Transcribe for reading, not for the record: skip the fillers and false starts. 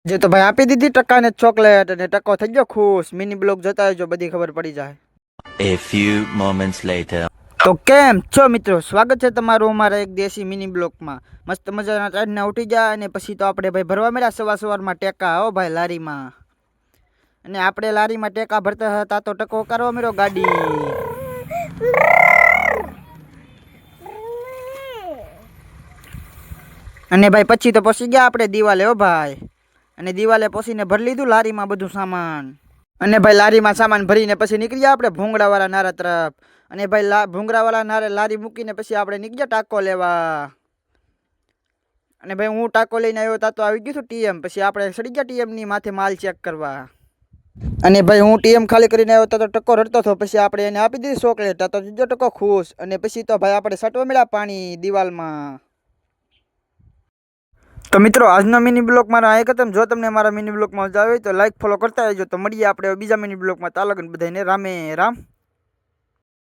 જે તો ભાઈ આપી દીધી ટકાને ચોકલેટ અને ટકો થઈ ગયો ખુશ. મિની બ્લોગ જોતા રહેજો, બધી ખબર પડી જાય. A few moments later. તો કેમ છો મિત્રો, સ્વાગત છે તમારું અમારા એક દેશી મિની બ્લોકમાં. મસ્ત મજાના ટાઈડના ઉઠી જાય અને પછી તો આપણે ભાઈ ભરવા મળ્યા સવારમાં ટેકા. હો ભાઈ લારીમાં, અને આપણે લારીમાં ટેકા ભરતા હતા તો ટકો કરવા મળ્યો ગાડી. અને ભાઈ પછી તો પહોંચી ગયા આપણે દિવાલે. હો ભાઈ, અને દિવાલે પહોંચીને ભરી લીધું લારીમાં બધું સામાન. અને ભાઈ લારીમાં સામાન ભરીને પછી નીકળી ગયા આપણે ભૂંગળાવાળા નારા તરફ. અને ભાઈ ભૂંગળાવાળા નારે લારી મૂકીને પછી આપણે નીકળી ગયા ટાંકો લેવા. અને ભાઈ હું ટાંકો લઈને આવ્યો તા તો આવી ગયું હતું ટીએમ. પછી આપણે સડી ગયા ટીએમની માથે માલ ચેક કરવા. અને ભાઈ હું ટીએમ ખાલી કરીને આવ્યો તો ટકો રડતો હતો. પછી આપણે એને આપી દીધી ચોકલેટ તો બીજો ટકો ખુશ. અને પછી તો ભાઈ આપણે સટવા મળ્યા પાણી દિવાલમાં. તો મિત્રો આજનો મિની બ્લોગ મારો આ ખતમ. જો તમને મારા મિની બ્લોગમાં મજા આવે તો લાઈક ફોલો કરતા રહેજો. તો મળીએ આપણે બીજા મિની બ્લોગમાં. ચાલો બધાને રામે રામ.